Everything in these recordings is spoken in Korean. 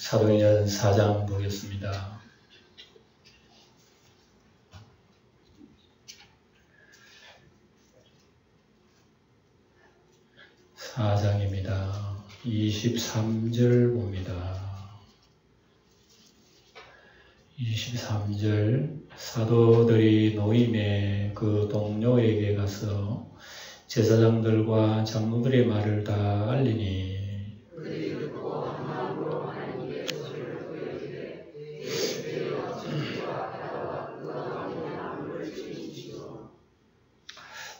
사도행전 4장 보겠습니다. (4장입니다) 23절 봅니다. 23절 사도들이 노임에 그 동료에게 가서 제사장들과 장로들의 말을 다 알리니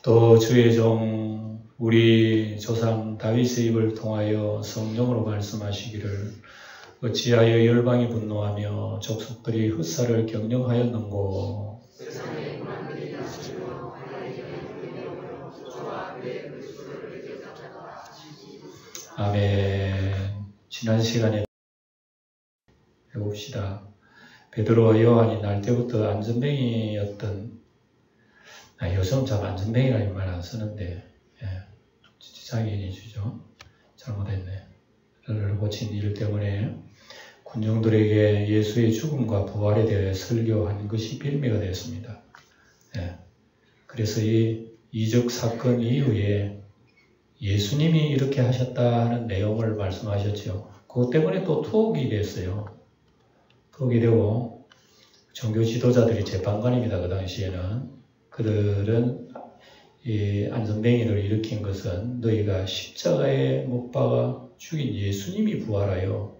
또 주의 종 우리 조상 다윗의 입을 통하여 성령으로 말씀하시기를 어찌하여 열방이 분노하며 족속들이 흑사를 경영하였는고. 아멘. 지난 시간에 해봅시다. 베드로와 요한이 날 때부터 안전뱅이였던, 요즘 참 안전뱅이라는 말 안 쓰는데, 장애인이죠. 잘못했네. 를 고친 일 때문에 군중들에게 예수의 죽음과 부활에 대해 설교한 것이 빌미가 되었습니다. 그래서 이 이적 사건 이후에 예수님이 이렇게 하셨다는 내용을 말씀하셨죠. 그것 때문에 또 투옥이 됐어요. 투옥이 되고 종교 지도자들이 재판관입니다. 그 당시에는. 그들은 이 안전뱅이를 일으킨 것은 너희가 십자가에 못 박아 죽인 예수님이 부활하여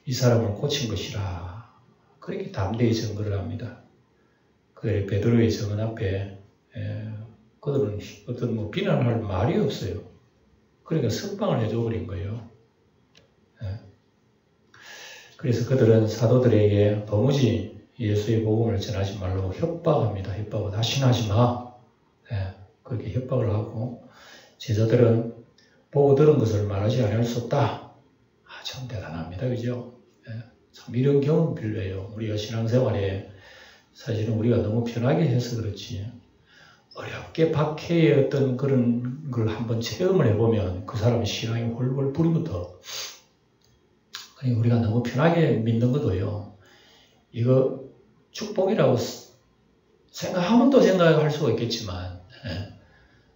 이 사람을 고친 것이라. 그렇게 담대히 증거를 합니다. 그들의 베드로의 증언 앞에 그들은 어떤 비난할 말이 없어요. 그러니까 석방을 해줘버린 거예요. 그래서 그들은 사도들에게 도무지 예수의 복음을 전하지 말라고 협박합니다. 협박을 다시는 하지 마. 그렇게 협박을 하고 제자들은 보고 들은 것을 말하지 않을 수 없다. 참 대단합니다. 그죠? 참 이런 경험 필요해요. 우리가 신앙생활에 사실은 우리가 너무 편하게 해서 그렇지 어렵게 박해의 어떤 그런 걸 한번 체험을 해보면 그 사람의 신앙이 홀홀 불이부터 그러니까 우리가 너무 편하게 믿는 것도요. 이거 축복이라고 생각하면 또 생각할 수가 있겠지만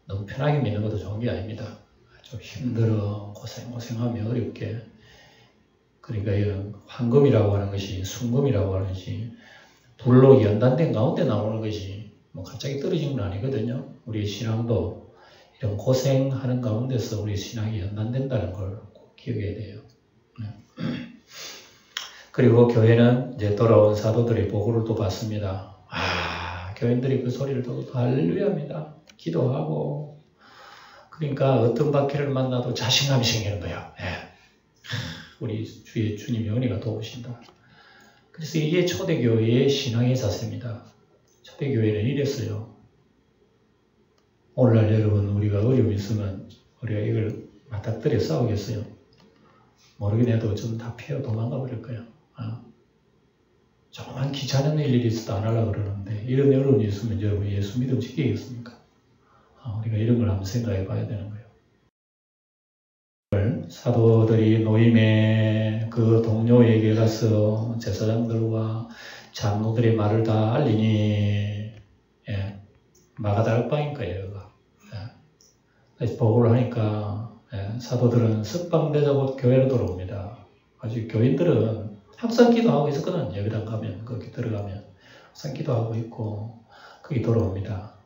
너무 편하게 믿는 것도 좋은 게 아닙니다. 좀 힘들어 고생하며 어렵게 그러니까 이런 황금이라고 하는 것이 순금이라고 하는 것이 불로 연단된 가운데 나오는 것이 뭐 갑자기 떨어진 건 아니거든요. 우리 신앙도 이런 고생하는 가운데서 우리 신앙이 연단된다는 걸 꼭 기억해야 돼요. 그리고 교회는 이제 돌아온 사도들의 보고를 또 받습니다. 교인들이 그 소리를 듣고 할렐루야합니다. 기도하고 그러니까 어떤 박해를 만나도 자신감이 생기는 거예요. 우리 주의 주님의 은혜가 도우신다. 그래서 이게 초대교회의 신앙의 자세입니다. 초대교회는 이랬어요. 오늘날 여러분 우리가 어려움이 있으면 우리가 이걸 맞닥뜨려 싸우겠어요? 모르긴 해도 좀 다 피해 도망가 버릴 거예요. 조그만 귀찮은 일이 있어도 안 하려고 그러는데 이런 어려움이 있으면 여러분 예수 믿음 지키겠습니까? 우리가 이런 걸 한번 생각해 봐야 되는 거예요. 사도들이 노임에 그 동료에게 가서 제사장들과 장로들의 말을 다 알리니 마가다락방인 거예요. 그래서 보고를 하니까 사도들은 석방되자고 교회로 돌아옵니다. 아주 교인들은 항상 기도하고 있었거든. 예배당 가면 거기 들어가면 항상 기도하고 있고 거기 돌아옵니다.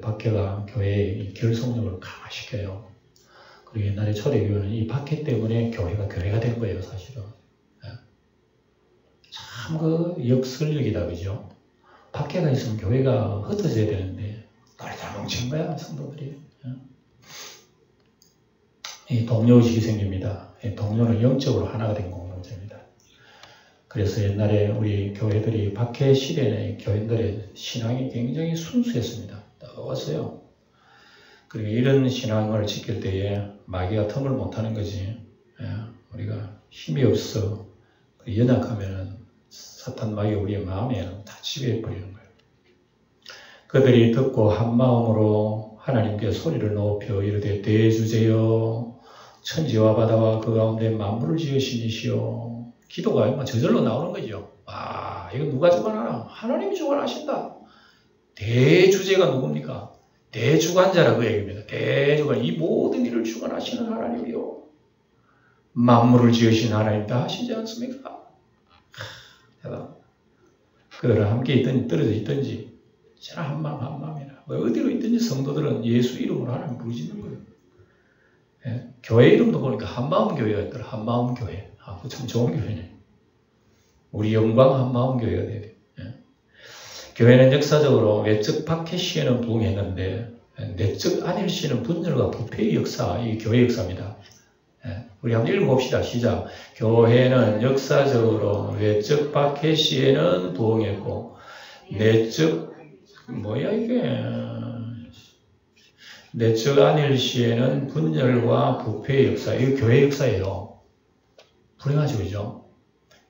박해가 교회의 결속력을 강화시켜요. 그리고 옛날에 초대교회는 이 박해 때문에 교회가 된 거예요. 사실은. 참 그 역설력이다. 그죠? 박해가 있으면 교회가 흩어져야 되는데 다 뭉친 거야. 성도들이. 이 동료의식이 생깁니다. 이 동료는 영적으로 하나가 된 공동체입니다. 그래서 옛날에 우리 교회들이 박해 시대에 교인들의 신앙이 굉장히 순수했습니다. 뜨거웠어요. 그리고 이런 신앙을 지킬 때에 마귀가 틈을 못하는 거지. 우리가 힘이 없어 연약하면 사탄 마귀가 우리의 마음에 다 지배해버리는 거예요. 그들이 듣고 한 마음으로 하나님께 소리를 높여 이르되 대주제여 천지와 바다와 그 가운데 만물을 지으신 이시여 기도가 저절로 나오는 거죠. 이거 누가 주관하나? 하나님이 주관하신다. 대주제가 누굽니까? 대주관자라 그 얘기입니다. 대주관, 이 모든 일을 주관하시는 하나님이요. 만물을 지으신 하나님 다 하시지 않습니까? 대단. 그들은 함께 있든지 떨어져 있든지 저는 한마음 한마음이라. 어디로 있든지 성도들은 예수 이름으로 하나님 부르짖는 거예요. 예? 교회 이름도 보니까 한마음 교회가 있더라. 한마음 교회. 그거 참 좋은 교회네. 우리 영광 한마음 교회가 돼야 돼요. 예? 교회는 역사적으로 외적 박해시에는 부응했는데 내적 안일시에는 분열과 부패의 역사, 이 교회 역사입니다. 예? 우리 한번 읽어봅시다. 시작. 교회는 역사적으로 외적 박해시에는 부응했고 내적 내적 안일시에는 분열과 부패의 역사. 이거 교회 역사예요. 불행하죠, 그죠?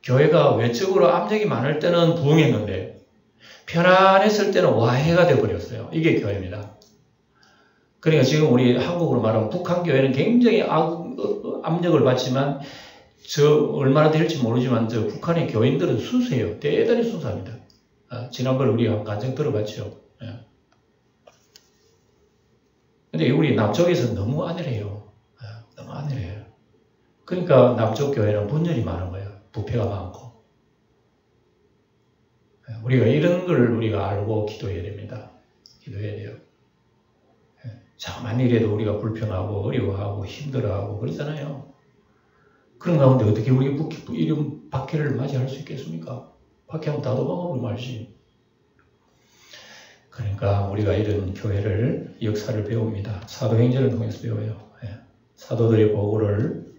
교회가 외적으로 압력이 많을 때는 부응했는데 편안했을 때는 와해가 되어버렸어요. 이게 교회입니다. 그러니까 지금 우리 한국으로 말하면 북한 교회는 굉장히 압력을 받지만 얼마나 될지 모르지만 북한의 교인들은 순수해요. 대단히 순수합니다. 지난번에 우리가 간증 들어봤죠. 근데 우리 남쪽에서 너무 안일해요. 너무 안일해요. 그러니까 남쪽 교회는 분열이 많은 거예요. 부패가 많고. 우리가 이런 걸 우리가 알고 기도해야 됩니다. 기도해야 돼요. 자만 이래도 우리가 불평하고 어려워하고 힘들어하고 그러잖아요. 그런 가운데 어떻게 우리 이런 박해를 맞이할 수 있겠습니까? 박해하면 다 도망가고 말지. 그러니까 우리가 이런 교회를 역사를 배웁니다. 사도행전을 통해서 배워요. 사도들의 보고를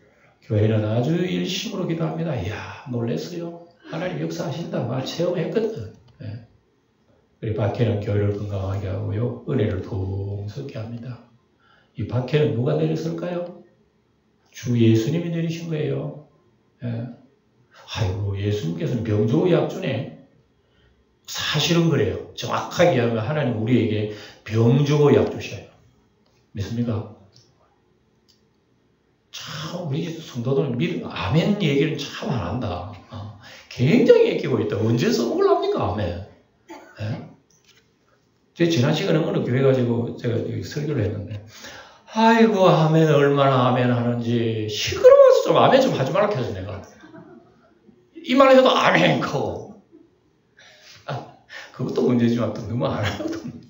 교회는 아주 일심으로 기도합니다. 이야, 놀랬어요. 하나님 역사하신다. 말 체험했거든. 우리 박해는 교회를 건강하게 하고요. 은혜를 풍성케 합니다. 이 박해는 누가 내렸을까요? 주 예수님이 내리신 거예요. 아이고, 예수님께서는 병주고 약주네. 사실은 그래요. 정확하게 하면 하나님 우리에게 병주고 약주셔요. 믿습니까? 참 우리 성도들은 아멘 얘기를 참 안 한다. 굉장히 애끼고 있다. 언제 써먹으랍니까 아멘? 제 지난 시간에 어느 교회 가지고 제가 설교를 했는데 아이고 아멘 얼마나 아멘 하는지 시끄러워서 좀 아멘 좀 하지 말라 해서 내가 이 말을 해도 아멘 하고 그것도 문제지만 또 너무 안 하거든.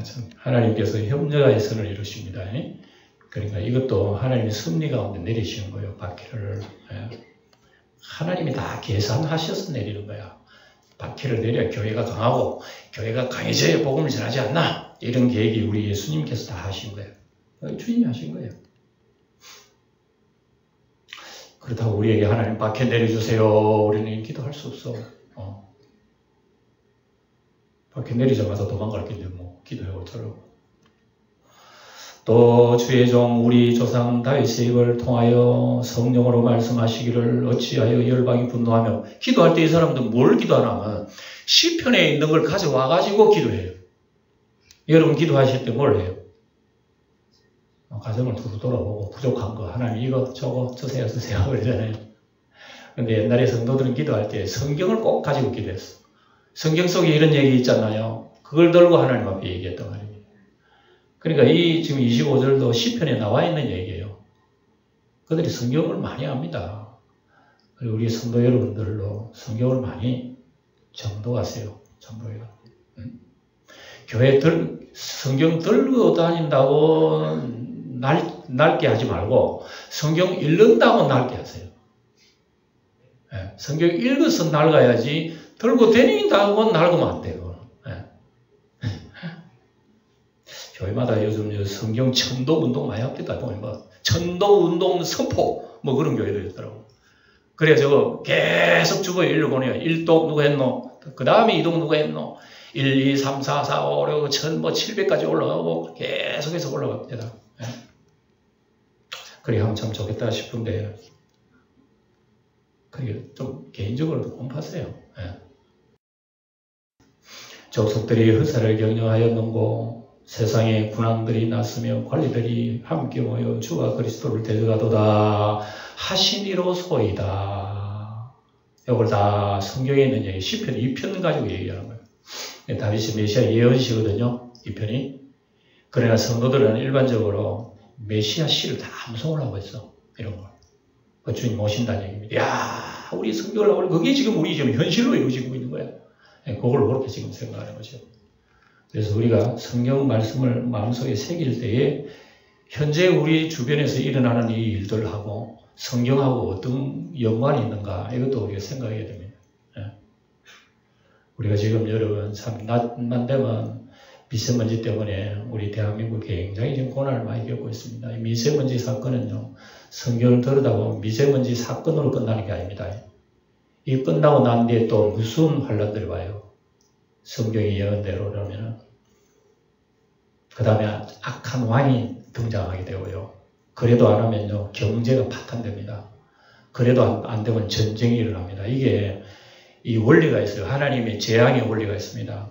참 하나님께서 협력의 선을 이루십니다. 그러니까 이것도 하나님의 섭리 가운데 내리시는 거예요. 박해를. 하나님이 다 계산하셔서 내리는 거야. 박해를 내려야 교회가 강하고 교회가 강해져야 복음을 전하지 않나? 이런 계획이 우리 예수님께서 다 하신 거예요. 주님이 하신 거예요. 그렇다고 우리에게 하나님 박해 내려주세요. 우리는 기도할 수 없어. 박해 내리자마자 도망갈 건데 뭐 기도해 어쩌라고. 또 주의 종 우리 조상 다윗의 입을 통하여 성령으로 말씀하시기를 어찌하여 열방이 분노하며 기도할 때 이 사람들은 뭘 기도하냐면 시편에 있는 걸 가져와 가지고 기도해요. 여러분 기도하실 때 뭘 해요? 가정을 두루 돌아보고 부족한 거 하나님 이거 저거 주세요 그러잖아요. 근데 옛날에 성도들은 기도할 때 성경을 꼭 가지고 기도했어. 성경 속에 이런 얘기 있잖아요. 그걸 들고 하나님 앞에 얘기했단 말이에요. 그러니까 이 지금 25절도 시편에 나와 있는 얘기예요. 그들이 성경을 많이 압니다. 그리고 우리 성도 여러분들로 성경을 많이 정독하세요. 정독해요. 교회 성경 들고 다닌다고 낡게 하지 말고 성경 읽는다고 낡게 하세요. 성경 읽어서 낡아야지 들고 다닌다고 낡으면 안 돼요. 교회마다 요즘 성경 천독 운동 많이 합니다. 뭐 천독 운동 선포 뭐 그런 교회도 있더라고. 그래 저거 계속 주보에 읽어보네요. 1독 누가 했노? 그 다음에 2독 누가 했노? 1, 2, 3, 4, 4, 5, 6, 1000, 뭐 700까지 올라가고 계속해서 올라갑니다. 그래 하면 참 좋겠다 싶은데 그게 좀 개인적으로도 공부하세요. 족속들이 흑사를 경영하였는고 세상에 군왕들이 났으며 관리들이 함께 모여 주와 그리스도를 대적하도다 하시니로소이다. 이걸 다 성경에 있는 얘기, 시편 2편 가지고 얘기하는 거예요. 다윗이 메시아 예언시거든요, 이 편이. 그러나 성도들은 일반적으로 메시아 시를 다 암송을 하고 있어. 이런 거. 주님 오신다는 얘기입니다. 야, 우리 성경을 하고 그게 지금 우리 지금 현실로 이루어지고 있는 거야. 그걸 그렇게 지금 생각하는 거죠. 그래서 우리가 성경 말씀을 마음속에 새길 때에 현재 우리 주변에서 일어나는 이 일들하고 성경하고 어떤 연관이 있는가 이것도 우리가 생각해야 됩니다. 우리가 지금 여러분 참 낮만 되면 미세먼지 때문에 우리 대한민국 굉장히 지금 고난을 많이 겪고 있습니다. 이 미세먼지 사건은요, 성경을 들여다보면 미세먼지 사건으로 끝나는 게 아닙니다. 이 끝나고 난 뒤에 또 무슨 환란들이 와요. 성경의 예언대로 그러면은 그 다음에 악한 왕이 등장하게 되고요. 그래도 안 하면요 경제가 파탄됩니다. 그래도 안 되면 전쟁이 일어납니다. 이게 이 원리가 있어요. 하나님의 재앙의 원리가 있습니다.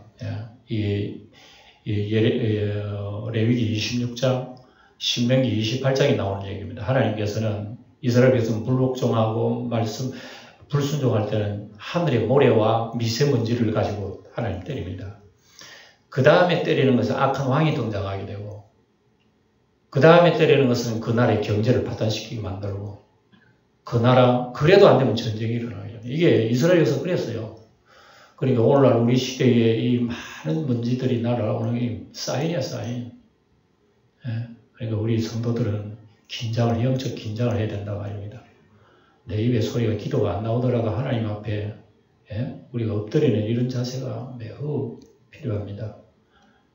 레위기 26장, 신명기 28장에 나오는 얘기입니다. 하나님께서는 이스라엘 백성 불복종하고 불순종할 때는 하늘의 모래와 미세먼지를 가지고 하나님 때립니다. 그 다음에 때리는 것은 악한 왕이 등장하게 되고, 그 다음에 때리는 것은 그 나라의 경제를 파탄시키게 만들고, 그 나라 그래도 안 되면 전쟁이 일어나게 됩니다. 이게 이스라엘에서 그랬어요. 그러니까 오늘날 우리 시대에 이 많은 문제들이 날아오는 게 사인이야, 사인. 그러니까 우리 성도들은 영적 긴장을 해야 된다고 합니다. 내 입에 소리가 기도가 안 나오더라도 하나님 앞에 우리가 엎드리는 이런 자세가 매우 필요합니다.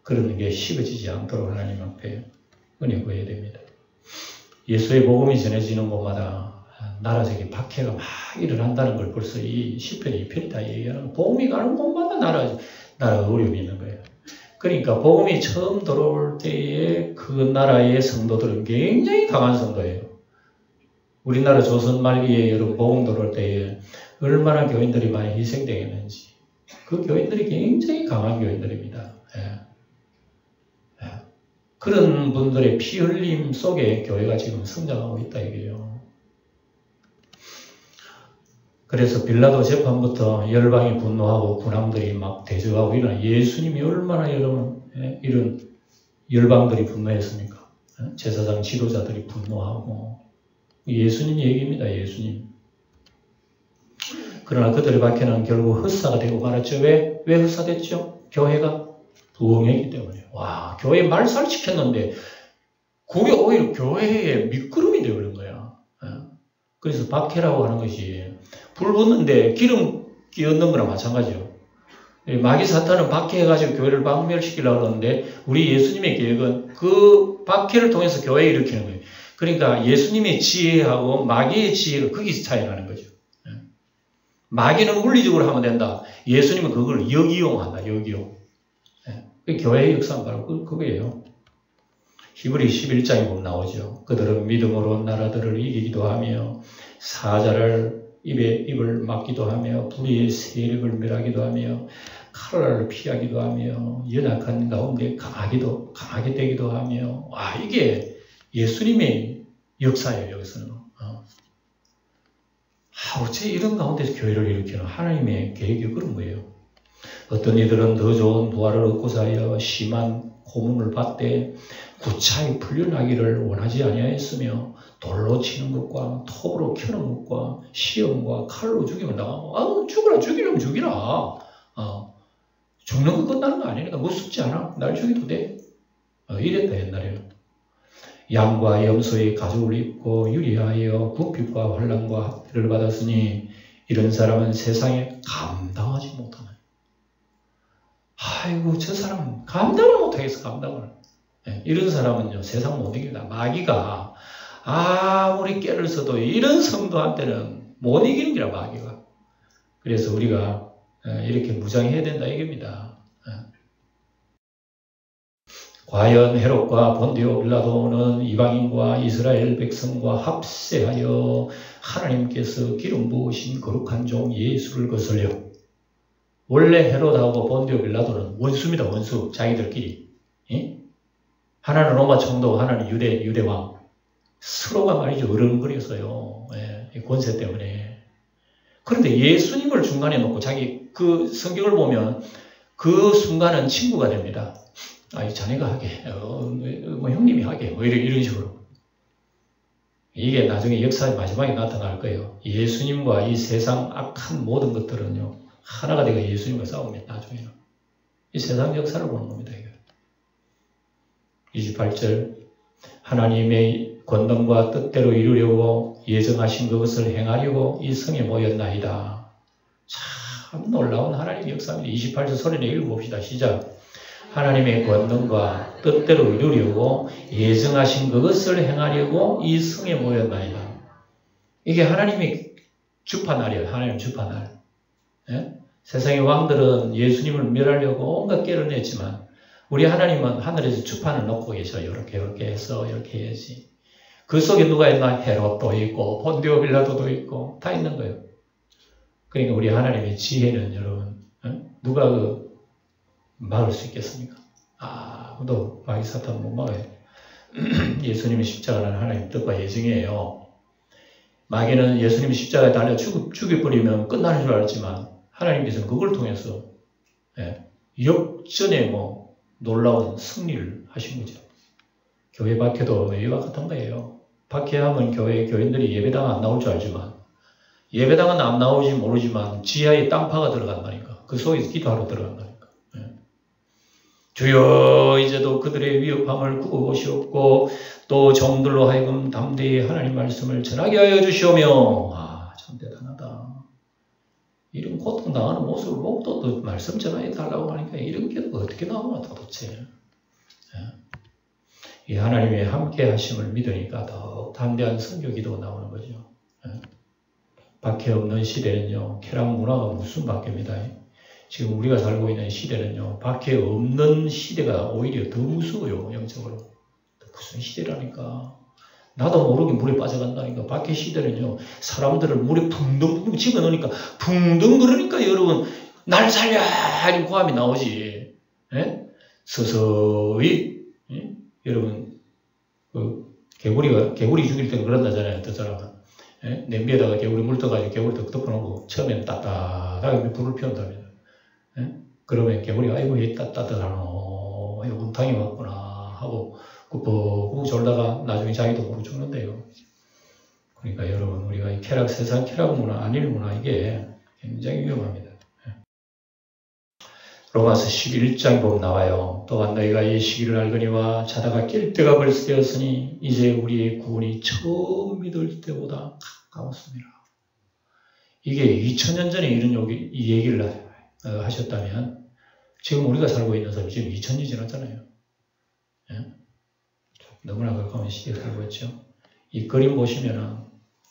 그런 게 식어지지 않도록 하나님 앞에 은혜 구해야 됩니다. 예수의 복음이 전해지는 곳마다 나라적인 박해가 막 일어난다는 걸 벌써 이 시편 2편이 다 얘기하는 거예요. 복음이 가는 곳마다 나라가 어려움이 있는 거예요. 그러니까 복음이 처음 들어올 때에 그 나라의 성도들은 굉장히 강한 성도예요. 우리나라 조선 말기에 여러분 복음 들어올 때에 얼마나 교인들이 많이 희생되었는지 그 교인들이 굉장히 강한 교인들입니다. 그런 분들의 피 흘림 속에 교회가 지금 성장하고 있다 이게요. 그래서 빌라도 재판부터 열방이 분노하고 군왕들이 막 대적하고 이런 예수님이 얼마나 여러분 이런 열방들이 분노했습니까? 제사장 지도자들이 분노하고 예수님 얘기입니다. 예수님. 그러나 그들의 박해는 결국 헛사가 되고 말았죠. 왜 헛사됐죠? 교회가 부흥했기 때문에. 와, 교회 말살시켰는데 그게 오히려 교회의 미끄럼이 되어버린 거야. 그래서 박해라고 하는 것이 불 붙는데 기름 끼얹는 거랑 마찬가지죠. 마귀 사탄은 박해해가지고 교회를 박멸시키려고 하는데 우리 예수님의 계획은 그 박해를 통해서 교회를 일으키는 거예요. 그러니까 예수님의 지혜하고 마귀의 지혜가 거기서 차이 나는 거죠. 마귀는 물리적으로 하면 된다. 예수님은 그걸 역이용한다. 역이용. 교회의 역사는 바로 그거예요. 히브리 11장에 보면 나오죠. 그들은 믿음으로 나라들을 이기기도 하며 사자를 입을 막기도 하며 불의의 세력을 멸하기도 하며 칼날을 피하기도 하며 연약한 가운데 강하게 되기도 하며 와 이게 예수님의 역사예요. 여기서는. 어째 이런 가운데서 교회를 일으키는 하나님의 계획이 그런 거예요. 어떤 이들은 더 좋은 부활을 얻고자 하여 심한 고문을 받되 구차히 풀려나기를 원하지 아니하였으며 돌로 치는 것과 톱으로 켜는 것과 시험과 칼로 죽이면 나가고 죽이려면 죽이라. 죽는 거 끝나는 거 아니니까 무섭지 않아. 날 죽여도 돼. 이랬다 옛날에는. 양과 염소의 가죽을 입고 유리하여 궁핍과 환난과 학대를 받았으니 이런 사람은 세상에 감당하지 못하네. 아이고 저 사람은 감당을 못하겠어. 감당을. 이런 사람은요 세상 못 이깁니다. 마귀가 아무리 깨를 써도 이런 성도한테는 못 이기는 게라 마귀가. 그래서 우리가 이렇게 무장해야 된다 이겁니다. 과연 헤롯과 본디오 빌라도는 이방인과 이스라엘 백성과 합세하여 하나님께서 기름 부으신 거룩한 종 예수를 거슬려. 원래 헤롯하고 본디오 빌라도는 원수입니다. 원수. 자기들끼리. 하나는 로마 총독, 하나는 유대 왕. 서로가 말이죠. 어른거렸어요. 예, 권세 때문에. 그런데 예수님을 중간에 놓고 자기 그 성경을 보면 그 순간은 친구가 됩니다. 이 자네가 하게, 뭐 형님이 하게, 뭐 이런 식으로. 이게 나중에 역사의 마지막에 나타날 거예요. 예수님과 이 세상 악한 모든 것들은요, 하나가 되고 예수님과 싸웁니다. 나중에는. 이 세상 역사를 보는 겁니다. 이거. 28절 하나님의 권능과 뜻대로 이루려고 예정하신 그것을 행하려고 이 성에 모였나이다. 참 놀라운 하나님의 역사입니다. 28절 소리내 읽어봅시다. 시작. 하나님의 권능과 뜻대로 이루려고 예정하신 그것을 행하려고 이 성에 모였나이다. 이게 하나님의 주판날이에요. 하나님 주판날. 예? 세상의 왕들은 예수님을 멸하려고 온갖 깨를 냈지만 우리 하나님은 하늘에서 주판을 놓고 계셔요. 이렇게 해서 이렇게 해야지. 그 속에 누가 있나? 헤롯도 있고 본디오 빌라도도 있고 다 있는 거예요. 그러니까 우리 하나님의 지혜는 여러분 누가 막을 수 있겠습니까? 아무도 마귀 사탄 못 막아요. 예수님의 십자가는 하나님 뜻과 예정이에요. 마귀는 예수님이 십자가에 달려 죽여버리면 끝나는 줄 알았지만 하나님께서는 그걸 통해서 역전의 놀라운 승리를 하신 거죠. 교회 박해도 이와 같은 거예요. 박해하면 교인들이 예배당 안 나올 줄 알지만 예배당은 안 나오지 모르지만 지하에 땅파가 들어간다니까. 그 속에서 기도하러 들어간다니까. 주여 이제도 그들의 위협함을 구하시옵고 또 종들로 하여금 담대히 하나님 말씀을 전하게 하여 주시오며 참 대단하다. 이런 고통 당하는 모습을 보고 또 말씀 전하게 달라고 하니까 이런 게 어떻게 나오나 도대체. 이 하나님의 함께 하심을 믿으니까 더 담대한 선교 기도가 나오는 거죠. 박해 없는 시대는요. 쾌락 문화가 무슨 박해입니다. 지금 우리가 살고 있는 시대는요. 박해 없는 시대가 오히려 더 무서워요. 영적으로. 무슨 시대라니까. 나도 모르게 물에 빠져간다니까. 박해 시대는요. 사람들을 물에 붕덩붕덩 집어넣으니까 붕덩 그러니까 여러분 날 살려! 이런 고함이 나오지. 서서히 여러분 개구리 죽일 때는 그런다잖아요. 저 사람은. 냄비에다가 개구리 물 떠가지고 개구리 덮어놓고 처음에는 따뜻하게 불을 피운답니다. 그러면 개구리가 아이고 얘 따뜻하노 온탕이 왔구나 하고 꾹꾹 졸다가 나중에 자기도 모르고 죽는데요. 그러니까 여러분 우리가 이 세상 쾌락 문화, 안일 문화 이게 굉장히 위험합니다. 로마서 11장 보면 나와요. 또한 너희가 이 시기를 알거니와 자다가 깰 때가 벌써 되었으니 이제 우리의 구원이 처음 믿을 때보다 가까웠습니다. 이게 2000년 전에 이 얘기를 하셨다면 지금 우리가 살고 있는 삶이 지금 2000년이 지났잖아요. 너무나 가까운 시대에 살고 있죠. 이 그림 보시면은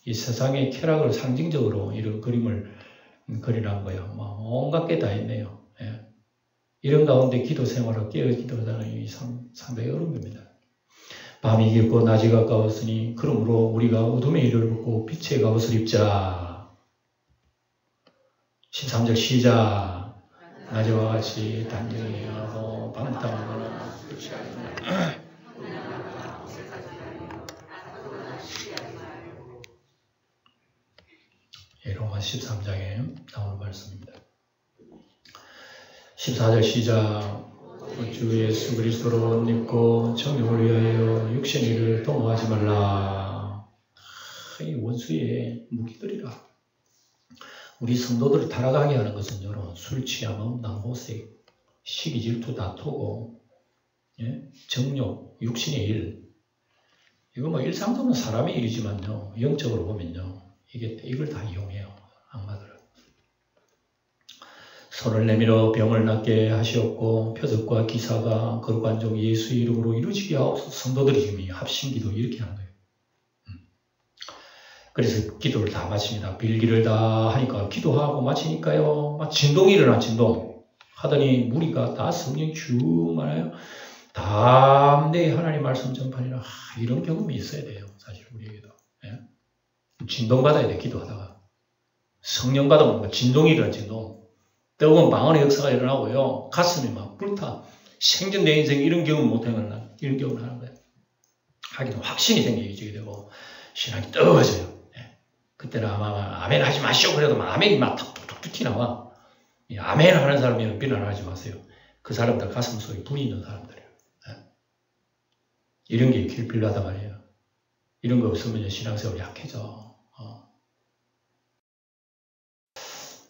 이 세상의 쾌락을 상징적으로 이런 그림을 그리는 거예요. 온갖 게 다 있네요. 이런 가운데 기도 생활을 깨어 기도하다는 상당히 어려운 겁니다. 밤이 깊고 낮이 가까웠으니 그러므로 우리가 어둠의 일을 벗고 빛의 갑옷을 입자. 13절 시작. 낮에와 같이 단정히 하고 방탕하거나 로마 13장에 나오는 말씀입니다. 14절 시작. 주 예수 그리스도로 옷 입고 정욕을 위하여 육신의 일을 도모하지 말라. 이 원수의 무기들이라. 우리 성도들을 타락하게 하는 것은요, 술 취함, 남호색, 시기, 질투, 다투고, 정욕, 육신의 일. 이거 일상적으로 사람의 일이지만요, 영적으로 보면요, 이걸 다 이용해요, 악마들은. 손을 내밀어 병을 낫게 하시옵고 표적과 기사가 거룩한 종 예수 이름으로 이루어지게 하옵소서. 성도들이 지금 합심기도 이렇게 하는 거예요. 그래서 기도를 다 마칩니다. 빌기를 다 하니까 기도하고 마치니까요. 막 진동이 일어나 진동. 하더니 무리가 다 성령 쭉 말아요. 담대히 하나님 말씀 전파니라. 이런 경험이 있어야 돼요. 사실 우리에게도. 진동 받아야 돼. 기도하다가. 성령 받으면 진동이 일어나 진동. 뜨거운 방언의 역사가 일어나고요. 가슴이 막 불타. 생전 내 인생 이런 경험 못하면 이런 경험을 하는 거예요. 하기는 확신이 생기게 되고 신앙이 뜨거워져요. 그때는 아마 아멘 하지 마시오 그래도 아멘이 막 툭툭툭 튀나와. 아멘 하는 사람이면 비난하지 마세요. 그 사람들 가슴 속에 불이 있는 사람들이에요. 이런 게 필요하단 말이에요. 이런 거 없으면 신앙생활이 약해져.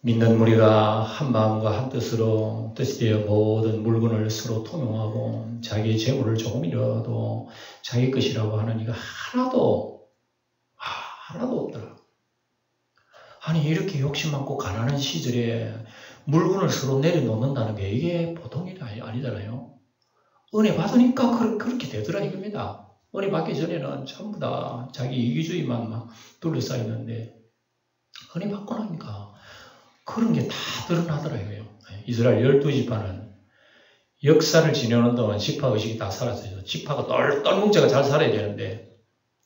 믿는 무리가 한 마음과 한 뜻으로 뜻이 되어 모든 물건을 서로 통용하고 자기의 재물을 조금이라도 자기 것이라고 하는 이가 하나도 없더라. 아니 이렇게 욕심 많고 가난한 시절에 물건을 서로 내려놓는다는 게 이게 보통 일이 아니잖아요. 은혜 받으니까 그렇게 되더라 이겁니다. 은혜 받기 전에는 전부 다 자기 이기주의만 막 둘러싸이는데 은혜 받고 나니까 그런 게 다 드러나더라고요. 이스라엘 12지파는 역사를 지내는 동안 지파의식이 다 사라져요. 지파가 똘똘뭉쳐가 잘 살아야 되는데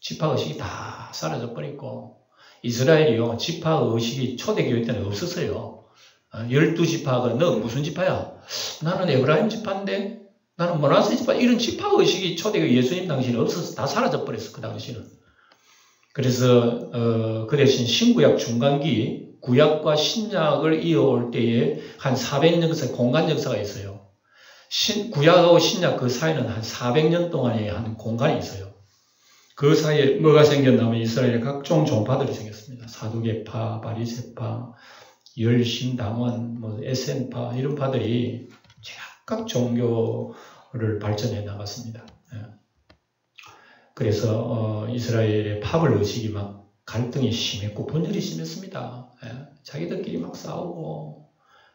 지파의식이 다 사라져 버리고 이스라엘이요. 지파의식이 초대교회 때는 없었어요. 12지파가 너 무슨 지파야? 나는 에브라임 지파인데 나는 므낫세 지파. 이런 지파의식이 초대교회 예수님 당시에는 없어서 다 사라져 버렸어. 그 당시는. 그래서 그 대신 신구약 중간기 구약과 신약을 이어올 때에 한 400년 역사, 공간 역사가 있어요. 구약하고 신약 그 사이는 한 400년 동안의 한 공간이 있어요. 그 사이에 뭐가 생겼냐면 이스라엘의 각종 종파들이 생겼습니다. 사두개파, 바리새파, 열심당원, 에센파 이런 파들이 각각 종교를 발전해 나갔습니다. 그래서 이스라엘의 파벌 의식이 막 갈등이 심했고 분열이 심했습니다. 자기들끼리 막 싸우고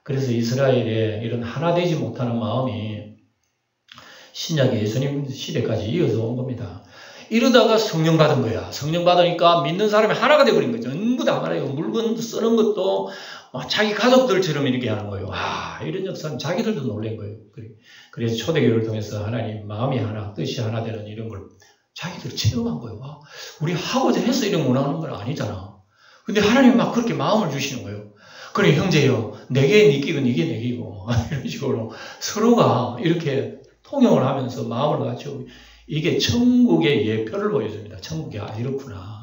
그래서 이스라엘의 이런 하나 되지 못하는 마음이 신약의 예수님 시대까지 이어서 온 겁니다. 이러다가 성령 받은 거야. 성령 받으니까 믿는 사람이 하나가 돼버린 거죠. 전부 다 하나예요. 물건 쓰는 것도 자기 가족들처럼 이렇게 하는 거예요. 이런 역사는 자기들도 놀란 거예요. 그래서 초대교회를 통해서 하나님 마음이 하나, 뜻이 하나 되는 이런 걸 자기들이 체험한 거예요. 우리 하고자 해서 이런 원하는 건 아니잖아. 근데 하나님 막 그렇게 마음을 주시는 거예요. 그래 형제요. 내게 네 끼고 네게 내 끼고 이런 식으로 서로가 이렇게 통용을 하면서 마음을 갖추고 이게 천국의 예표를 보여줍니다. 천국이 이렇구나.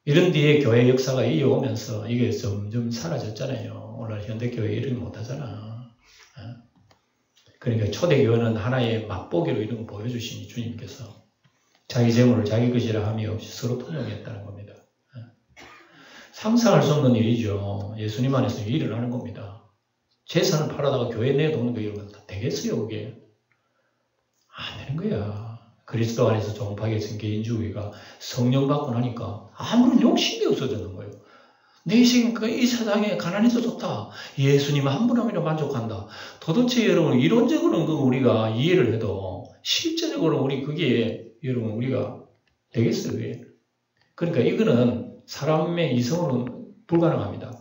이런 뒤에 교회 역사가 이어오면서 이게 점점 사라졌잖아요. 오늘 현대교회 이런 못하잖아. 그러니까 초대교회는 하나의 맛보기로 이런 거 보여주시니 주님께서 자기 재물을 자기 것이라 함이 없이 서로 통용했다는 겁니다. 상상할 수 없는 일이죠. 예수님 안에서 일어나는 겁니다. 재산을 팔아다가 교회 내놓는 거 이런 거 다 되겠어요, 그게? 안 되는 거야. 그리스도 안에서 종파계층 개인주의가 성령 받고 나니까 아무런 욕심이 없어지는 거예요. 내 지금 이 세상에 가난해서 좋다. 예수님 한 분 하면 만족한다. 도대체 여러분 이론적으로는 우리가 이해를 해도 실제적으로 우리 그게 여러분 우리가 되겠어요. 그게? 그러니까 이거는 사람의 이성으로는 불가능합니다.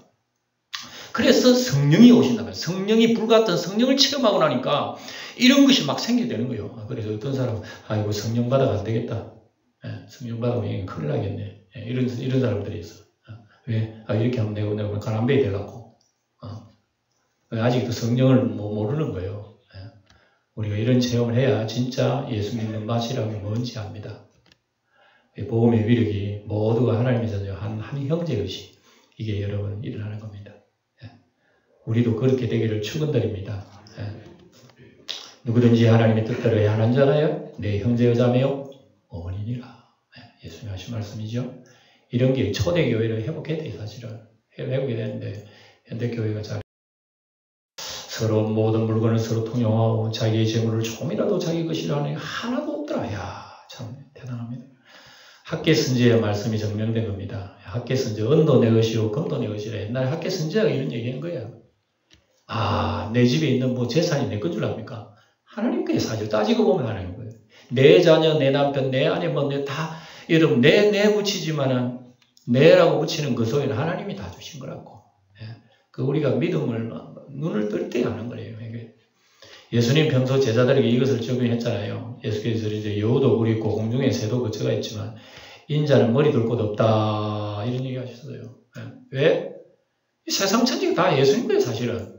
그래서 성령이 오신단 말이에요. 성령이 불같은 성령을 체험하고 나니까 이런 것이 막 생기게 되는 거예요. 그래서 어떤 사람은 이거 성령 받아가 안 되겠다. 성령 받아면 큰일 나겠네. 이런 사람들이 있어. 왜? 이렇게 하면 내가 가난뱅이 돼갖고. 아직도 성령을 모르는 거예요. 우리가 이런 체험을 해야 진짜 예수 믿는 맛이라는 게 뭔지 압니다. 복음의 위력이 모두가 하나님의 자녀 한 형제의식 이게 여러분 일어나는 겁니다. 우리도 그렇게 되기를 축원드립니다. 누구든지 하나님의 뜻대로 행하는 자라요 내 형제의 자매요 어머니니라. 예수님 하신 말씀이죠. 이런 게 초대교회를 회복해야 돼 사실은. 회복해야 되는데 현대교회가 잘 서로 모든 물건을 서로 통용하고 자기의 재물을 조금이라도 자기 것이라 하는 게 하나도 없더라. 참 대단합니다. 학계 선지의 말씀이 증명된 겁니다. 학계 선지 은도 내 것이요 금도 내 것이라. 옛날에 학계 선지자가 이런 얘기한 거야. 내 집에 있는 재산이 내 건 줄 압니까? 하나님께 사죠. 따지고 보면 하나님 거예요. 내 자녀, 내 남편, 내 아내, 다 여러분 내 붙이지만은 내라고 붙이는 그 속에는 하나님이 다 주신 거라고. 그 우리가 믿음을 눈을 뜰 때 하는 거예요. 이게. 예수님 평소 제자들에게 이것을 적용했잖아요. 예수께서 이제 여우도 굴이 있고 공중에 새도 거처가 있지만 인자는 머리 둘 곳 없다 이런 얘기 하셨어요. 왜? 이 세상 천지가 다 예수님 거예요 사실은.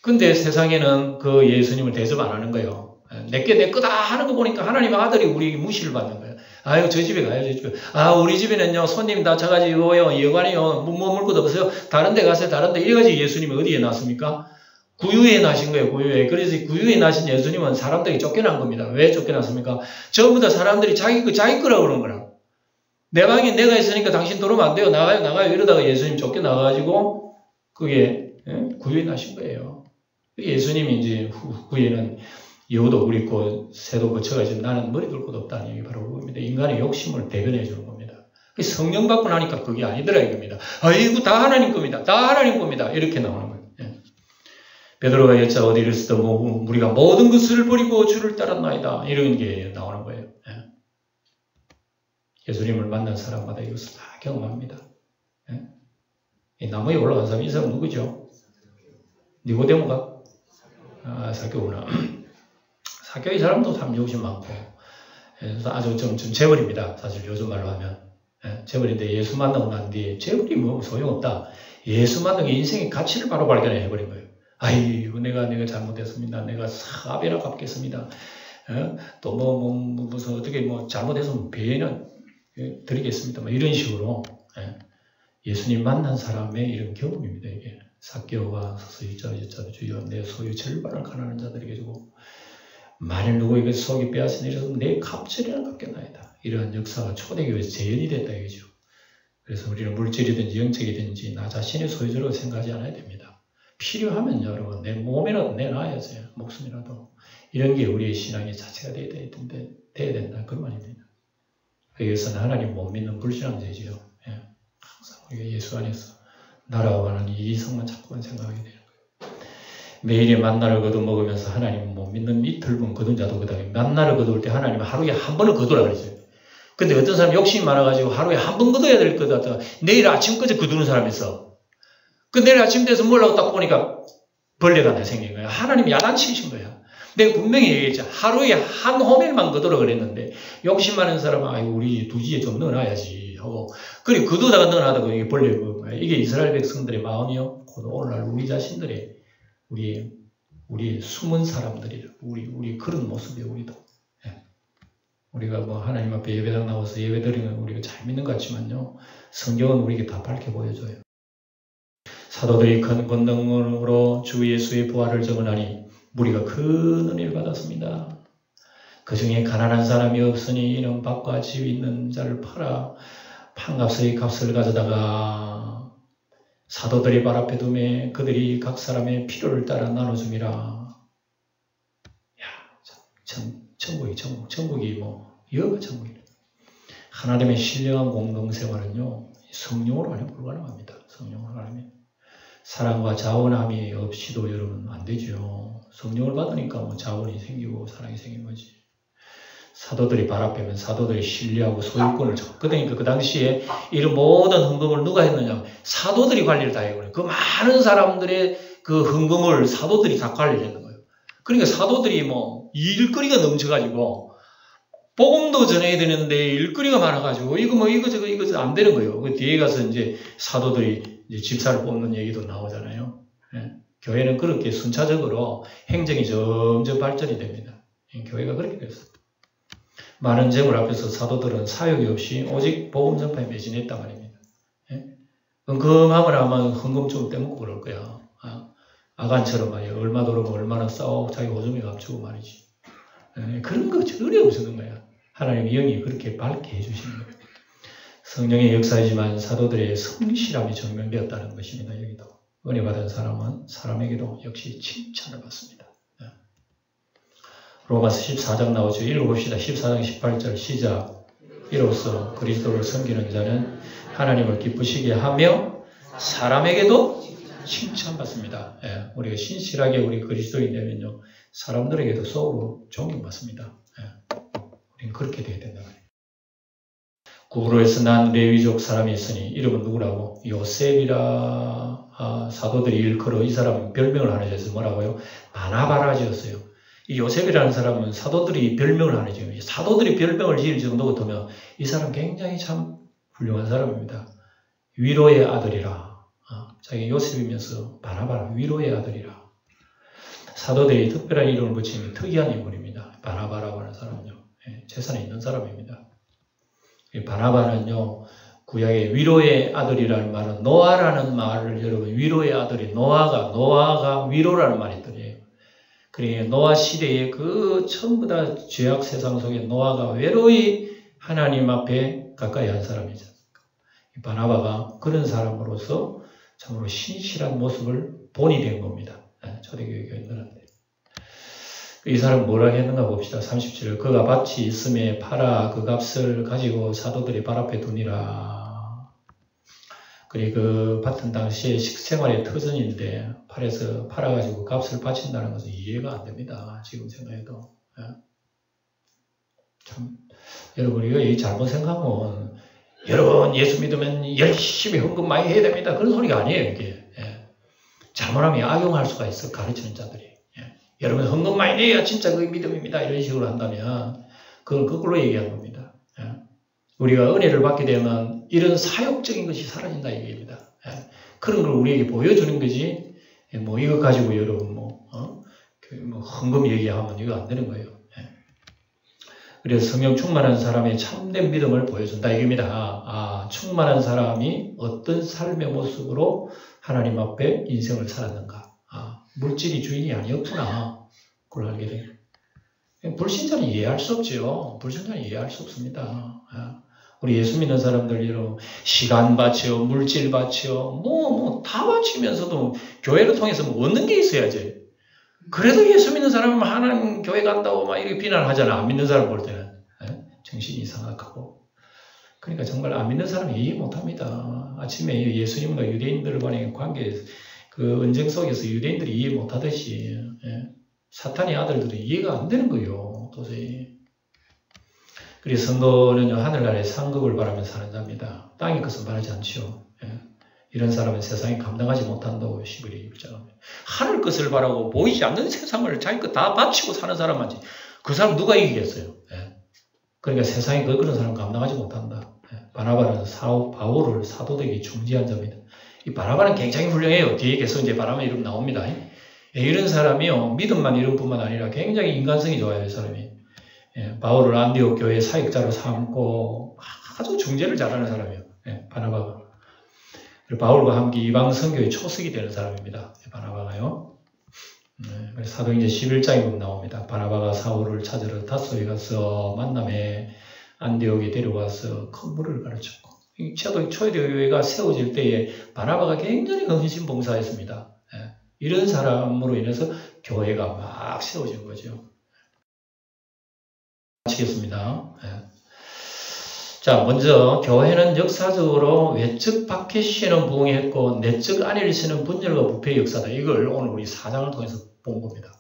근데 세상에는 그 예수님을 대접 안 하는 거예요. 내게 내 거다 하는 거 보니까 하나님의 아들이 우리에게 무시를 받는 거예요. 아유, 저 집에 가요, 저 집에. 아, 우리 집에는요, 손님 다 쳐가지고요, 여관이요, 먹을 것도 없어요. 다른 데 가세요, 다른 데. 이래가지고 예수님이 어디에 났습니까? 구유에 나신 거예요, 구유에. 그래서 구유에 나신 예수님은 사람들이 쫓겨난 겁니다. 왜 쫓겨났습니까? 전부 다 사람들이 자기 거라고 그러는 거라. 내 방에 내가 있으니까 당신 들어오면 안 돼요. 나가요. 이러다가 예수님 쫓겨나가지고, 그게, 구유에 나신 거예요. 예수님이 이제 후에는 여우도 굴있고 새도 거쳐가지고 나는 머리 둘 곳 없다는 얘기 바로 그겁니다. 인간의 욕심을 대변해 주는 겁니다. 성령 받고 나니까 그게 아니더라 이겁니다. 아이고 다 하나님 겁니다. 다 하나님 겁니다. 이렇게 나오는 거예요. 베드로가 여짜 어디 이랬을 때 우리가 모든 것을 버리고 주를 따랐나이다. 이런 게 나오는 거예요. 예수님을 만난 사람마다 이것을 다 경험합니다. 이 나무에 올라간 사람, 이 사람 누구죠? 니고데모가? 사교구나. 사교의 사람도 참 욕심 많고, 그래서 아주 좀 재벌입니다. 사실 요즘 말로 하면. 재벌인데 예수 만나고 난 뒤에 재벌이 뭐 소용없다. 예수 만나고 인생의 가치를 바로 발견해버린 거예요. 아이고, 내가 잘못했습니다. 내가 사배나 갚겠습니다. 또 무슨 어떻게 잘못해서 배는 드리겠습니다. 이런 식으로. 예수님 만난 사람의 이런 경험입니다, 이게. 삭개오가 서서 여짜도 주여 내 소유 절반을 가난한 자들에게 주고 만일 누구에게 속이 빼앗은 일이라도 내 갑절이나 갚겠나이다. 이러한 역사가 초대교회에서 재현이 됐다 이거죠. 그래서 우리는 물질이든지 영적이든지 나 자신의 소유주로 생각하지 않아야 됩니다. 필요하면 여러분 내 몸이라도 내놔야죠. 목숨이라도. 이런 게 우리의 신앙의 자체가 돼야 된다. 그런 말입니다. 여기서는 하나님 못 믿는 불신앙자이지요. 항상 우리가 예수 안에서 날아가는 이 이성만 자꾸만 생각하게 되는 거예요. 매일의 만나를 거둬먹으면서 하나님 못 믿는 이틀분 거둔 자도 그다음에 만나를 거둘 때 하나님은 하루에 한 번은 거두라 그러죠. 근데 어떤 사람 욕심이 많아가지고 하루에 한 번 거둬야 될 것 같아. 내일 아침까지 거두는 사람이 있어. 그 내일 아침 돼서 뭐라고 딱 보니까 벌레가 다 생긴 거야. 하나님이 야단치신 거야. 내가 분명히 얘기했죠. 하루에 한 호멜만 거두라 그랬는데 욕심 많은 사람은 아이고 우리 두지에 좀 넣어놔야지 하고 그리고 거두다가 넣어놔도 이게 벌레가 거야. 이게 이스라엘 백성들의 마음이요. 오늘날 우리 자신들의 우리 숨은 사람들이라 우리 그런 모습이에요. 우리도. 우리가 하나님 앞에 예배당 나와서 예배드리는 우리가 잘 믿는 것 같지만요. 성경은 우리에게 다 밝게 보여줘요. 사도들이 큰 권능으로 주 예수의 부활을 증언하니 무리가 큰 은혜를 받았습니다. 그 중에 가난한 사람이 없으니 이는 밭과 집 있는 자를 팔아 판값의 값을 가져다가 사도들이 발 앞에 두매 그들이 각 사람의 필요를 따라 나눠줌이라. 야, 천국이 여가 천국이래. 하나님의 신령한 공동생활은요, 성령으로 하면 불가능합니다. 성령으로 하면. 사랑과 자원함이 없이도 여러분 안 되죠. 성령을 받으니까 자원이 생기고 사랑이 생긴 거지. 사도들이 발 앞에면 사도들이 신뢰하고 소유권을 줬거든요. 그 당시에 이런 모든 헌금을 누가 했느냐? 사도들이 관리를 다 해버려요. 그 많은 사람들의 그 헌금을 사도들이 다 관리를 했는 거예요. 그러니까 사도들이 일거리가 넘쳐가지고 복음도 전해야 되는데 일거리가 많아가지고 이거 안 되는 거예요. 그 뒤에 가서 이제 사도들이 이제 집사를 뽑는 얘기도 나오잖아요. 교회는 그렇게 순차적으로 행정이 점점 발전이 됩니다. 교회가 그렇게 됐어요. 많은 재물 앞에서 사도들은 사역이 없이 오직 복음 전파에 매진했단 말입니다. 은금함을 아마 헌금증을 떼먹고 그럴 거야. 아간처럼 말이야. 얼마 들어오면 얼마나 싸우고 자기 오줌이 감추고 말이지. 그런 거 전혀 없었는 거야. 하나님의 영이 그렇게 밝게 해주시는 거예요. 성령의 역사이지만 사도들의 성실함이 증명되었다는 것입니다. 여기도. 은혜 받은 사람은 사람에게도 역시 칭찬을 받습니다. 로마서 14장 나오죠. 읽어봅시다. 14장 18절 시작. 이로써 그리스도를 섬기는 자는 하나님을 기쁘시게 하며 사람에게도 칭찬받습니다. 우리가 신실하게 우리 그리스도인 되면요. 사람들에게도 속으로 존경받습니다. 우리는 그렇게 돼야 된다 말이에요. 구브로에서 난 레위족 사람이 있으니 이름은 누구라고? 요셉이라. 사도들이 일컬어 이 사람은 별명을 하나 지어서 뭐라고요? 바나바라 지었어요. 이 요셉이라는 사람은 사도들이 별명을 하나 지어요. 사도들이 별명을 지을 정도 같으면 이 사람 굉장히 참 훌륭한 사람입니다. 위로의 아들이라. 자기 요셉이면서 바나바라 위로의 아들이라. 사도들이 특별한 이름을 붙이는 특이한 인물입니다. 바나바라고 하는 사람은요. 재산이 있는 사람입니다. 이 바나바는요, 구약의 위로의 아들이라는 말은 노아라는 말을 여러분 위로의 아들이 노아가 위로라는 말이 있더래요. 그러니까 노아 시대에 그 전부 다 죄악 세상 속에 노아가 외로이 하나님 앞에 가까이 한 사람이죠. 바나바가 그런 사람으로서 참으로 신실한 모습을 본이 된 겁니다. 초대교회 교인들한테. 이 사람 뭐라고 했는가 봅시다. 37절. 그가 밭이 있음에 팔아 그 값을 가지고 사도들이 발 앞에 두니라. 그리고 그 밭은 당시에 식생활의 터전인데 팔아가지고 값을 바친다는 것은 이해가 안 됩니다. 지금 생각해도. 참 여러분 이거 잘못 생각하면 여러분 예수 믿으면 열심히 헌금 많이 해야 됩니다. 그런 소리가 아니에요. 이게. 잘못하면 악용할 수가 있어. 가르치는 자들이. 여러분 헌금 많이 내야 진짜 그게 믿음입니다. 이런 식으로 한다면 그걸 거꾸로 얘기한 겁니다. 우리가 은혜를 받게 되면 이런 사욕적인 것이 사라진다 얘기입니다. 그런 걸 우리에게 보여주는 거지. 뭐 이거 가지고 여러분 뭐 헌금 얘기하면 이거 안 되는 거예요. 그래서 성령 충만한 사람의 참된 믿음을 보여준다 얘기입니다. 충만한 사람이 어떤 삶의 모습으로 하나님 앞에 인생을 살았는가. 물질이 주인이 아니었구나. 그걸 알게 돼요. 불신자는 이해할 수 없죠. 불신자는 이해할 수 없습니다. 우리 예수 믿는 사람들 여러분 시간 바치요, 물질 바치요, 다 바치면서도 교회를 통해서 뭐 얻는 게 있어야지. 그래도 예수 믿는 사람은 하나님 교회 간다고 막 이렇게 비난하잖아. 안 믿는 사람 볼 때는 정신이 이상하고. 그러니까 정말 안 믿는 사람이 이해 못합니다. 아침에 예수님과 유대인들 간의 관계 그 언쟁 속에서 유대인들이 이해 못하듯이 사탄의 아들들이 이해가 안 되는 거예요. 도저히. 그래서 성도는 하늘나라의 상급을 바라면서 사는 자입니다. 땅의 것은 바라지 않죠. 이런 사람은 세상에 감당하지 못한다고 11에 일장합니다. 하늘 것을 바라고 보이지 않는 세상을 자기 것 다 바치고 사는 사람만지 그 사람 누가 이기겠어요. 그러니까 세상에 그런 사람 감당하지 못한다. 바나바는 바울을 사도되게 중지한 자입니다. 이 바나바는 굉장히 훌륭해요. 뒤에 계속 이제 바나바 이름 나옵니다. 이런 사람이요 믿음만 이런 뿐만 아니라 굉장히 인간성이 좋아요. 이 사람이. 바울을 안디옥 교회 사역자로 삼고 아주 중재를 잘하는 사람이에요. 바나바가. 바울과 함께 이방 선교의 초석이 되는 사람입니다. 바나바가요. 사도행전 11장에 보면 나옵니다. 바나바가 사울을 찾으러 다소에 가서 만남에 안디옥에 데려가서 건물을 가르쳤고 초대교회가 세워질 때에 바나바가 굉장히 헌신 봉사했습니다. 이런 사람으로 인해서 교회가 막 세워진 거죠. 마치겠습니다. 자, 먼저 교회는 역사적으로 외적 밖에 시에는 부흥했고 내적 안에 시에는 분열과 부패의 역사다. 이걸 오늘 우리 4장을 통해서 본 겁니다.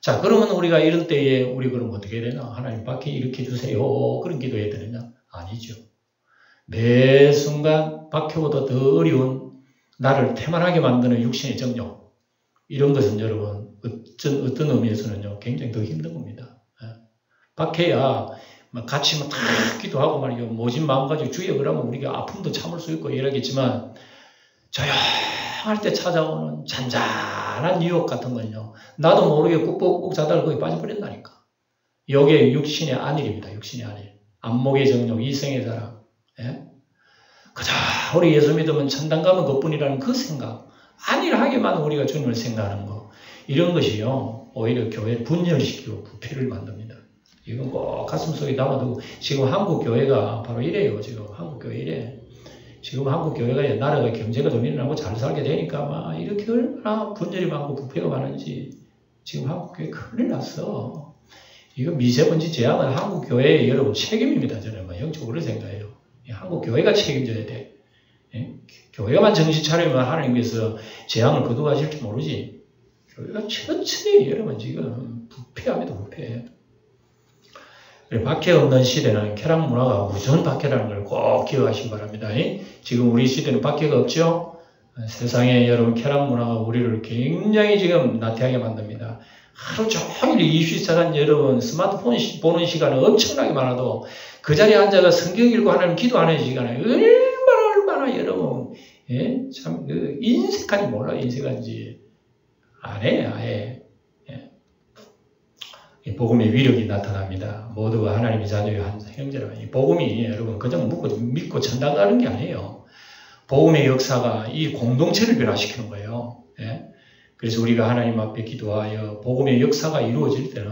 자, 그러면 우리가 이런 때에 우리 그럼 어떻게 해야 되나? 하나님 밖에 일으켜 주세요. 그런 기도해야 되느냐? 아니죠. 매 순간 밖에보다 더 어려운 나를 태만하게 만드는 육신의 정욕. 이런 것은 여러분 어떤 의미에서는요 굉장히 더 힘든 겁니다. 밖에야 같이 다 기도하고 말이죠. 모진 마음 가지고 주여 그러면 우리가 아픔도 참을 수 있고 이러겠지만 조용할 때 찾아오는 잔잔한 유혹 같은 건요. 나도 모르게 꾹꾹꾹 자다가 거기 빠져버린다니까. 이게 육신의 안일입니다. 육신의 안일. 안목의 정욕, 이성의 사랑. 그저 우리 예수 믿으면 천당 가면 그뿐이라는 그 생각. 안일하게만 우리가 주님을 생각하는 거. 이런 것이요. 오히려 교회를 분열시키고 부패를 만듭니다. 이건 꼭 가슴속에 담아두고 지금 한국 교회가 바로 이래요. 지금 한국 교회 이래. 지금 한국 교회가 나라가 경제가 좀 일어나고 잘 살게 되니까 막 이렇게 얼마나 분열이 많고 부패가 많은지 지금 한국 교회 큰일 났어. 이거 미세먼지 재앙은 한국 교회의 여러분 책임입니다. 저는 뭐 영적으로 생각해요. 한국 교회가 책임져야 돼. 교회가만 정신 차리면 하나님께서 재앙을 거두가실지 모르지. 교회가 천천히 여러분 지금 부패합니다. 부패. 박해 없는 시대는 쾌락 문화가 우선 박해라는 걸 꼭 기억하시기 바랍니다. 지금 우리 시대는 박해가 없죠? 세상에 여러분 쾌락 문화가 우리를 굉장히 지금 나태하게 만듭니다. 하루 종일 24시간 여러분 스마트폰 보는 시간은 엄청나게 많아도 그 자리에 앉아서 성경 읽고 하나님 기도하는 시간에 얼마나 여러분 참 인색한지 몰라요. 인색한지 안 해. 아예. 이 복음의 위력이 나타납니다. 모두가 하나님의 자녀의 한 형제라. 이 복음이 여러분 그냥 믿고 전당 가는 게 아니에요. 복음의 역사가 이 공동체를 변화시키는 거예요. 예? 그래서 우리가 하나님 앞에 기도하여 복음의 역사가 이루어질 때는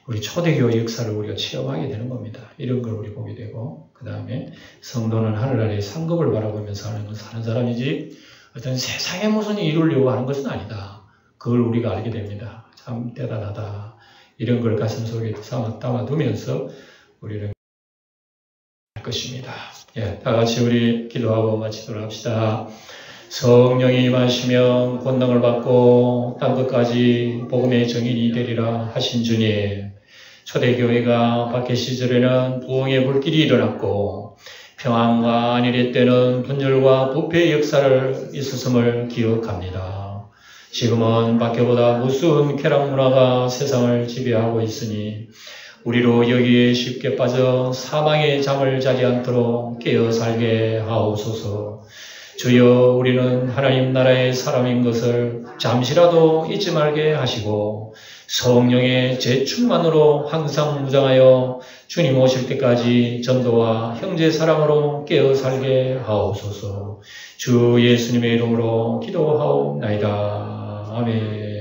우리 초대교회 역사를 우리가 체험하게 되는 겁니다. 이런 걸 우리 보게 되고, 그 다음에 성도는 하늘나라의 상급을 바라보면서 사는 사람이지 어떤 세상에 무슨 일을 이루려고 하는 것은 아니다. 그걸 우리가 알게 됩니다. 참 대단하다. 이런 걸 가슴 속에 담아두면서 우리는 할 것입니다. 예, 다 같이 우리 기도하고 마치도록 합시다. 성령이 임하시면 권능을 받고 땅 끝까지 복음의 증인이 되리라 하신 주님, 초대교회가 박해 시절에는 부흥의 불길이 일어났고 평안과 안일의 때는 분열과 부패의 역사를 있었음을 기억합니다. 지금은 박해보다 무서운 쾌락 문화가 세상을 지배하고 있으니 우리로 여기에 쉽게 빠져 사망의 잠을 자지 않도록 깨어 살게 하옵소서. 주여, 우리는 하나님 나라의 사람인 것을 잠시라도 잊지 말게 하시고 성령의 재충만으로 항상 무장하여 주님 오실 때까지 전도와 형제 사랑으로 깨어 살게 하옵소서. 주 예수님의 이름으로 기도하옵나이다. 아멘.